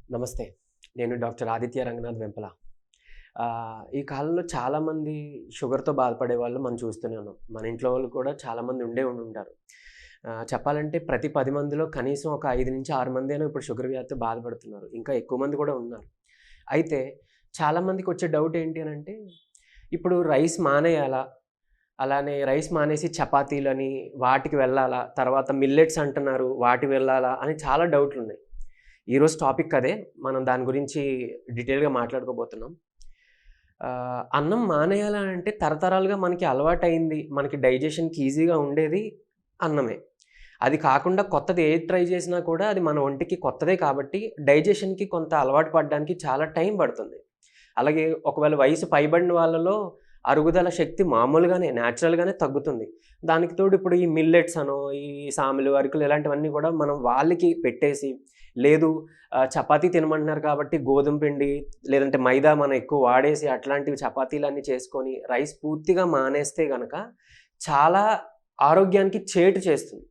నమస్తే. నేను డాక్టర్ ఆదిత్య రంగనాథ్ వెంపల. ఈ కాలంలో చాలామంది షుగర్‌తో బాధపడే వాళ్ళు మనం చూస్తూనే ఉన్నాం. మన ఇంట్లో వాళ్ళు కూడా చాలామంది ఉండుంటారు. చెప్పాలంటే ప్రతి 10 మందిలో కనీసం ఒక 5-6 మందైనా ఇప్పుడు షుగర్ వ్యాధితో బాధపడుతున్నారు. ఇంకా ఎక్కువ మంది కూడా ఉన్నారు. అయితే చాలామందికొచ్చే డౌట్ ఏంటి అనంటే, ఇప్పుడు రైస్ మానేయాలా? అలానే రైస్ మానేసి చపాతీలని వాటికి వెళ్ళాలా? తర్వాత మిల్లెట్స్ అంటున్నారు వాటికి వెళ్ళాలా? అని చాలా డౌట్లున్నాయి. ఈరోజు టాపిక్ అదే. మనం దాని గురించి డీటెయిల్‌గా మాట్లాడుకోబోతున్నాం. అన్నం మానేయాలనంటే తరతరాలుగా మనకి అలవాటయింది. మనకి డైజెషన్‌కి ఈజీగా ఉండేది అన్నమే. అది కాకుండా కొత్తది ఏది ట్రై చేసినా కూడా అది మన ఒంటికి కొత్తదే కాబట్టి డైజెషన్‌కి కొంత అలవాటు పడడానికి చాలా టైం పడుతుంది. అలాగే ఒకవేళ వయసు పైబడిన వాళ్ళలో అరుగుదల శక్తి మామూలుగానే న్యాచురల్‌గానే తగ్గుతుంది. దానికి తోడు ఇప్పుడు ఈ మిల్లెట్స్ అనో, ఈ సామెలు, అరికలు ఇలాంటివన్నీ కూడా మనం వాళ్ళకి పెట్టేసి లేదు చపాతీ తినమంటున్నారు కాబట్టి గోధుమ పిండి లేదంటే మైదా మనం ఎక్కువ వాడేసి అట్లాంటివి చపాతీలన్నీ చేసుకొని రైస్ పూర్తిగా మానేస్తే గనక చాలా ఆరోగ్యానికి చేటు చేస్తుంది.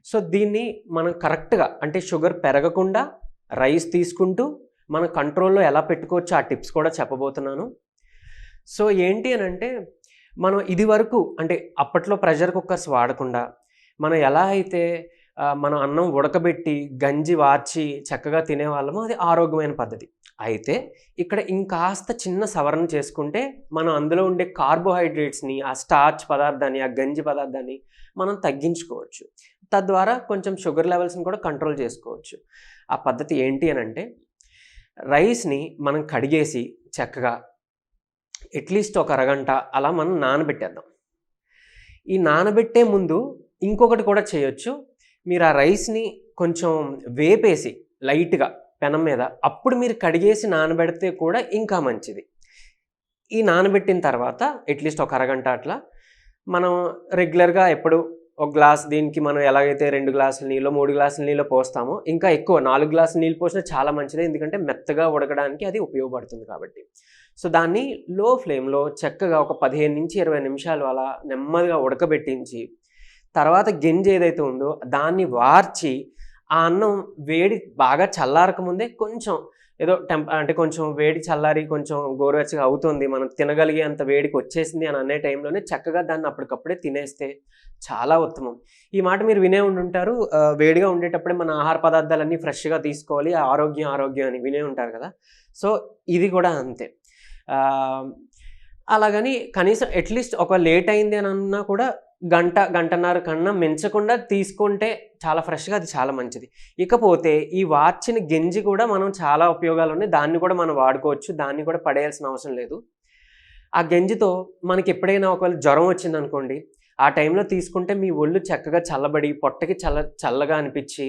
సో, దీన్ని మనం కరెక్ట్‌గా అంటే షుగర్ పెరగకుండా రైస్ తీసుకుంటూ మన కంట్రోల్‌లో ఎలా పెట్టుకోవచ్చో ఆ టిప్స్ కూడా చెప్పబోతున్నాను. సో, ఏంటి అనంటే మనం ఇదివరకు అంటే అప్పట్లో ప్రెషర్ కుక్కర్స్ వాడకుండా మనం ఎలా అయితే మనం అన్నం ఉడకబెట్టి, గంజి వార్చి చక్కగా తినేవాళ్ళమో అది ఆరోగ్యమైన పద్ధతి. అయితే ఇక్కడ ఇంకాస్త చిన్న సవరణ చేసుకుంటే మనం అందులో ఉండే కార్బోహైడ్రేట్స్‌ని, ఆ స్టార్చ్ పదార్థాన్ని, ఆ గంజి పదార్థాన్ని మనం తగ్గించుకోవచ్చు. తద్వారా కొంచెం షుగర్ లెవెల్స్‌ని కూడా కంట్రోల్ చేసుకోవచ్చు. ఆ పద్ధతి ఏంటి అనంటే రైస్‌ని మనం కడిగేసి చక్కగా అట్‌లీస్ట్ ఒక అరగంట అలా మనం నానబెట్టేద్దాం. ఈ నానబెట్టే ముందు ఇంకొకటి కూడా చేయొచ్చు. మీరు ఆ రైస్‌ని కొంచెం వేపేసి లైట్‌గా పెనం మీద అప్పుడు మీరు కడిగేసి నానబెడితే కూడా ఇంకా మంచిది. ఈ నానబెట్టిన తర్వాత అట్‌లీస్ట్ ఒక అరగంట అట్లా మనం రెగ్యులర్‌గా ఎప్పుడు ఒక గ్లాస్ దీనికి మనం ఎలాగైతే 2 గ్లాసుల నీళ్ళో, 3 గ్లాసుల నీళ్ళో పోస్తామో ఇంకా ఎక్కువ 4 గ్లాసుల నీళ్ళు పోసినా చాలా మంచిదే. ఎందుకంటే మెత్తగా ఉడకడానికి అది ఉపయోగపడుతుంది కాబట్టి. సో, దాన్ని లో ఫ్లేమ్‌లో చక్కగా ఒక 15-20 నిమిషాలు అలా నెమ్మదిగా ఉడకబెట్టించి తర్వాత గెంజి ఏదైతే ఉందో దాన్ని వార్చి ఆ అన్నం వేడి బాగా చల్లారక ముందే కొంచెం ఏదో అంటే కొంచెం వేడి చల్లారి కొంచెం గోరువెచ్చగా అవుతుంది. మనం తినగలిగేంత వేడికి వచ్చేసింది అని అనే టైంలోనే చక్కగా దాన్ని అప్పటికప్పుడే తినేస్తే చాలా ఉత్తమం. ఈ మాట మీరు వినే ఉండుంటారు. వేడిగా ఉండేటప్పుడే మన ఆహార పదార్థాలన్నీ ఫ్రెష్‌గా తీసుకోవాలి. ఆరోగ్యం, ఆరోగ్యం అని వినే ఉంటారు కదా! సో, ఇది కూడా అంతే. ఆహ్, అలాగని కనీసం అట్‌లీస్ట్ ఒక లేట్ అయింది అని అన్నా కూడా గంట, గంటన్నర కన్నా మించకుండా తీసుకుంటే చాలా ఫ్రెష్‌గా అది చాలా మంచిది. ఇకపోతే ఈ వార్చిన గెంజి కూడా మనం చాలా ఉపయోగాలున్నాయి. దాన్ని కూడా మనం వాడుకోవచ్చు. దాన్ని కూడా పడేయాల్సిన అవసరం లేదు. ఆ గెంజితో మనకెప్పుడైనా ఒకవేళ జ్వరం వచ్చిందనుకోండి, ఆ టైంలో తీసుకుంటే మీ ఒళ్ళు చక్కగా చల్లబడి, పొట్టకి చల్లగా అనిపిచ్చి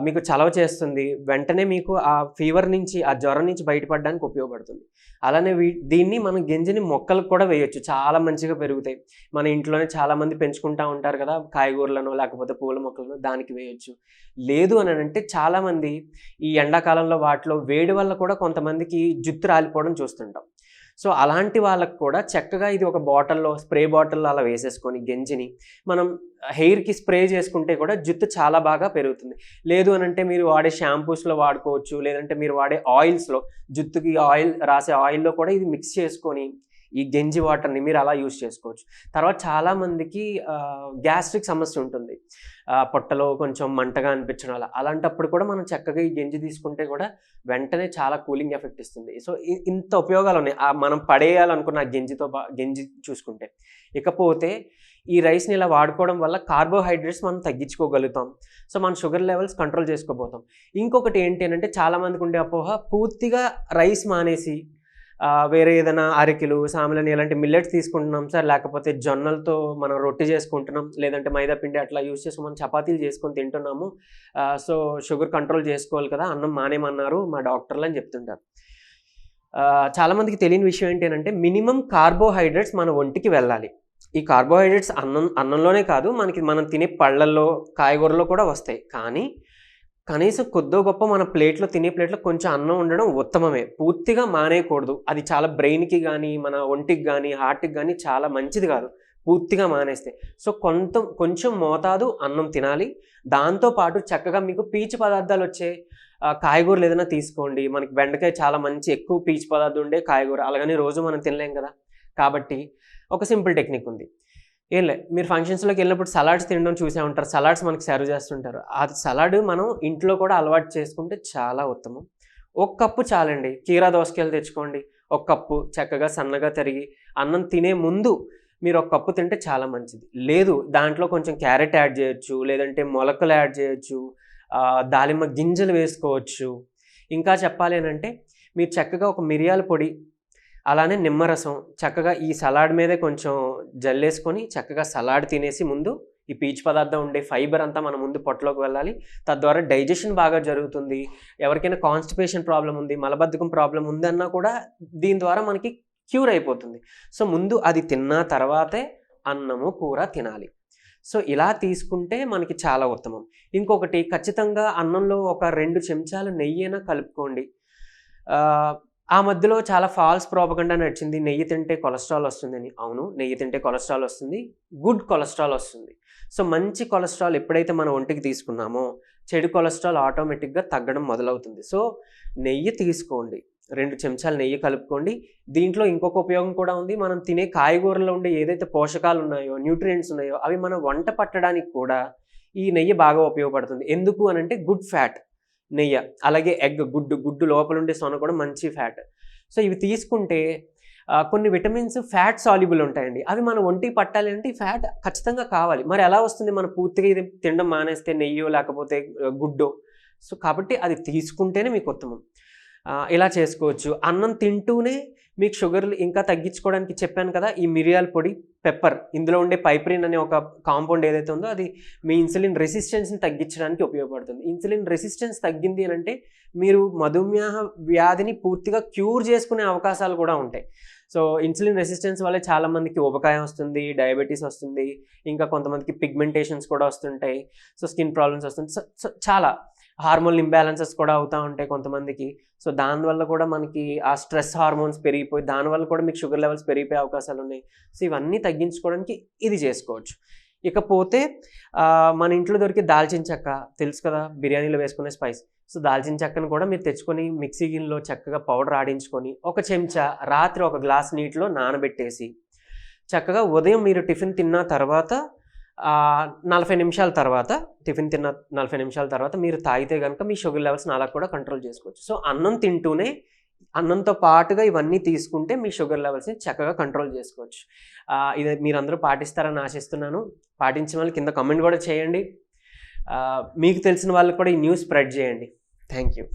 మీకు చలవ చేస్తుంది. వెంటనే మీకు ఆ ఫీవర్ నుంచి, ఆ జ్వరం నుంచి బయటపడడానికి ఉపయోగపడుతుంది. అలానే దీన్ని మనం గెంజిని మొక్కలకు కూడా వేయొచ్చు. చాలా మంచిగా పెరుగుతాయి. మన ఇంట్లోనే చాలామంది పెంచుకుంటా ఉంటారు కదా! కాయగూరలనో, లేకపోతే పూల మొక్కలనో దానికి వేయొచ్చు. లేదు అనంటే చాలామంది ఈ ఎండాకాలంలో వాటిలో వేడి వల్ల కూడా కొంతమందికి జుట్టు రాలిపోవడం చూస్తుంటాం. సో, అలాంటి వాళ్ళకి కూడా చక్కగా ఇది ఒక బాటిల్‌లో స్ప్రే బాటిల్‌లో అలా వేసేసుకొని గెంజిని మనం హెయిర్‌కి స్ప్రే చేసుకుంటే కూడా జుట్టు చాలా బాగా పెరుగుతుంది. లేదు అనంటే మీరు వాడే షాంపూస్‌లో వాడుకోవచ్చు. లేదంటే మీరు వాడే ఆయిల్స్‌లో జుట్టుకి ఆయిల్ రాసే ఆయిల్‌లో కూడా ఇది మిక్స్ చేసుకొని ఈ గెంజి వాటర్‌ని మీరు అలా యూజ్ చేసుకోవచ్చు. తర్వాత చాలామందికి గ్యాస్ట్రిక్ సమస్య ఉంటుంది. పొట్టలో కొంచెం మంటగా అనిపించడం అలా. అలాంటప్పుడు కూడా మనం చక్కగా ఈ గెంజి తీసుకుంటే కూడా వెంటనే చాలా కూలింగ్ ఎఫెక్ట్ ఇస్తుంది. సో, ఇంత ఉపయోగాలున్నాయి. మనం పడేయాలనుకున్న గెంజి చూసుకుంటే. ఇకపోతే ఈ రైస్‌ని ఇలా వాడుకోవడం వల్ల కార్బోహైడ్రేట్స్ మనం తగ్గించుకోగలుగుతాం. సో, మన షుగర్ లెవెల్స్ కంట్రోల్ చేసుకోబోతాం. ఇంకొకటి ఏంటి అనంటే చాలామందికి ఉండే అపోహ పూర్తిగా రైస్ మానేసి వేరే ఏదైనా అరికెలు, సామెలని ఇలాంటి మిల్లెట్స్ తీసుకుంటున్నాం సార్. లేకపోతే జొన్నలతో మనం రొట్టె చేసుకుంటున్నాం. లేదంటే మైదా పిండి అట్లా యూజ్ చేసి మనం చపాతీలు చేసుకొని తింటున్నాము. సో, షుగర్ కంట్రోల్ చేసుకోవాలి కదా! అన్నం మానేయమన్నారు మా డాక్టర్లు అని చెప్తుంటారు. చాలామందికి తెలియని విషయం ఏంటి అనంటే మినిమమ్ కార్బోహైడ్రేట్స్ మన ఒంటికి వెళ్ళాలి. ఈ కార్బోహైడ్రేట్స్ అన్నంలోనే కాదు మనం తినే పళ్ళల్లో, కాయగూరల్లో కూడా వస్తాయి. కానీ కనీసం కొద్దో గొప్పో మన తినే ప్లేట్‌లో కొంచెం అన్నం ఉండడం ఉత్తమమే. పూర్తిగా మానేయకూడదు. అది చాలా బ్రెయిన్‌కి గానీ, మన ఒంటికి గానీ, హార్ట్‌కి గానీ చాలా మంచిది గాదు. పూర్తిగా మానేస్తే. సో కొంచెం మోతాదు అన్నం తినాలి. దాంతోపాటు చక్కగా మీకు పీచు పదార్థాలు వచ్చే కాయగూరలు ఏదైనా తీసుకోండి. మనకి బెండకాయ చాలా మంచి ఎక్కువ పీచు పదార్థం ఉండే కాయగూర, అలాగని రోజు మనం తినలేం కదా. కాబట్టి ఒక సింపుల్ టెక్నిక్ ఉంది. ఏం లే, మీరు ఫంక్షన్స్లోకి వెళ్ళినప్పుడు సలాడ్స్ తినడం చూసే ఉంటారు. సలాడ్స్ మనకి సర్వ్ చేస్తుంటారు. ఆ సలాడ్ మనం ఇంట్లో కూడా అలవాటు చేసుకుంటే చాలా ఉత్తమం. ఒక కప్పు చాలండి. కీరా దోసకాయలు తెచ్చుకోండి, ఒక కప్పు చక్కగా సన్నగా తరిగి అన్నం తినే ముందు మీరు ఒక కప్పు తింటే చాలా మంచిది. లేదు, దాంట్లో కొంచెం క్యారెట్ యాడ్ చేయొచ్చు, లేదంటే మొలకలు యాడ్ చేయొచ్చు, దానిమ్మ గింజలు వేసుకోవచ్చు. ఇంకా చెప్పాలి అని అంటే మీరు చక్కగా ఒక మిరియాల పొడి, అలానే నిమ్మరసం చక్కగా ఈ సలాడ్ మీదే కొంచెం జల్లేసుకొని చక్కగా సలాడ్ తినేసి ముందు ఈ పీచు పదార్థం ఉండే ఫైబర్ అంతా మన ముందు పొట్టలోకి వెళ్ళాలి. తద్వారా డైజెషన్ బాగా జరుగుతుంది. ఎవరికైనా కాన్స్టిపేషన్ ప్రాబ్లం ఉంది, మలబద్ధకం ప్రాబ్లం ఉందన్నా కూడా దీని ద్వారా మనకి క్యూర్ అయిపోతుంది. సో ముందు అది తిన్న తర్వాతే అన్నము కూర తినాలి. సో ఇలా తీసుకుంటే మనకి చాలా ఉత్తమం. ఇంకొకటి, ఖచ్చితంగా అన్నంలో ఒక 2 చెంచాలు నెయ్యినా కలుపుకోండి. ఆ మధ్యలో చాలా ఫాల్స్ ప్రోపగండా నడిచింది, నెయ్యి తింటే కొలెస్ట్రాల్ వస్తుందని. అవును, నెయ్యి తింటే కొలెస్ట్రాల్ వస్తుంది, గుడ్ కొలెస్ట్రాల్ వస్తుంది. సో మంచి కొలెస్ట్రాల్ ఎప్పుడైతే మన ఒంటికి తీసుకున్నామో చెడు కొలెస్ట్రాల్ ఆటోమేటిక్గా తగ్గడం మొదలవుతుంది. సో నెయ్యి తీసుకోండి, 2 చెంచాలు నెయ్యి కలుపుకోండి. దీంట్లో ఇంకొక ఉపయోగం కూడా ఉంది. మనం తినే కాయగూరలో ఉండే ఏదైతే పోషకాలు ఉన్నాయో, న్యూట్రియంట్స్ ఉన్నాయో, అవి మన వంట పట్టడానికి కూడా ఈ నెయ్యి బాగా ఉపయోగపడుతుంది. ఎందుకు అని అంటే గుడ్ ఫ్యాట్ నెయ్యి, అలాగే ఎగ్, గుడ్డు లోపల ఉండే సొన కూడా మంచి ఫ్యాట్. సో ఇవి తీసుకుంటే కొన్ని విటమిన్స్ ఫ్యాట్ సాల్యుబుల్ ఉంటాయండి. అవి మన ఒంటికి పట్టాలి అంటే ఈ ఫ్యాట్ ఖచ్చితంగా కావాలి. మరి ఎలా వస్తుంది? మనం పూర్తిగా ఇది తినడం మానేస్తే నెయ్యో లేకపోతే గుడ్డో. సో కాబట్టి అది తీసుకుంటేనే మీకు ఉత్తమం. ఇలా చేసుకోవచ్చు. అన్నం తింటూనే మీకు షుగర్లు ఇంకా తగ్గించుకోవడానికి చెప్పాను కదా, ఈ మిరియాల పొడి, పెప్పర్, ఇందులో ఉండే పైప్రిన్ అనే ఒక కాంపౌండ్ ఏదైతే ఉందో అది మీ ఇన్సులిన్ రెసిస్టెన్స్ని తగ్గించడానికి ఉపయోగపడుతుంది. ఇన్సులిన్ రెసిస్టెన్స్ తగ్గింది అని అంటే మీరు మధుమేహ వ్యాధిని పూర్తిగా క్యూర్ చేసుకునే అవకాశాలు కూడా ఉంటాయి. సో ఇన్సులిన్ రెసిస్టెన్స్ వల్ల చాలామందికి ఊబకాయం వస్తుంది, డయాబెటీస్ వస్తుంది, ఇంకా కొంతమందికి పిగ్మెంటేషన్స్ కూడా వస్తుంటాయి, సో స్కిన్ ప్రాబ్లమ్స్ వస్తుంది, సో చాలా హార్మోన్ ఇంబ్యాలెన్సెస్ కూడా అవుతూ ఉంటాయి కొంతమందికి. సో దానివల్ల కూడా మనకి ఆ స్ట్రెస్ హార్మోన్స్ పెరిగిపోయి దానివల్ల కూడా మీకు షుగర్ లెవెల్స్ పెరిగిపోయే అవకాశాలు ఉన్నాయి. సో ఇవన్నీ తగ్గించుకోవడానికి ఇది చేసుకోవచ్చు. ఇకపోతే మన ఇంట్లో దొరికే దాల్చిన చెక్క తెలుసు కదా, బిర్యానీలో వేసుకునే స్పైస్. సో దాల్చిన చెక్కను కూడా మీరు తెచ్చుకొని మిక్సీ గిన్నెలో చక్కగా పౌడర్ ఆడించుకొని ఒక చెంచా రాత్రి ఒక గ్లాస్ నీటిలో నానబెట్టేసి చక్కగా ఉదయం మీరు టిఫిన్ తిన్న తర్వాత 40 నిమిషాల తర్వాత, టిఫిన్ తిన్న 40 నిమిషాల తర్వాత మీరు తాగితే కనుక మీ షుగర్ లెవెల్స్ని అలా కూడా కంట్రోల్ చేసుకోవచ్చు. సో అన్నం తింటూనే అన్నంతో పాటుగా ఇవన్నీ తీసుకుంటే మీ షుగర్ లెవెల్స్ని చక్కగా కంట్రోల్ చేసుకోవచ్చు. ఇది మీరందరూ పాటిస్తారని ఆశిస్తున్నాను. పాటించిన వాళ్ళు కింద కామెంట్ కూడా చేయండి. మీకు తెలిసిన వాళ్ళకి కూడా ఈ న్యూస్ స్ప్రెడ్ చేయండి. Thank you.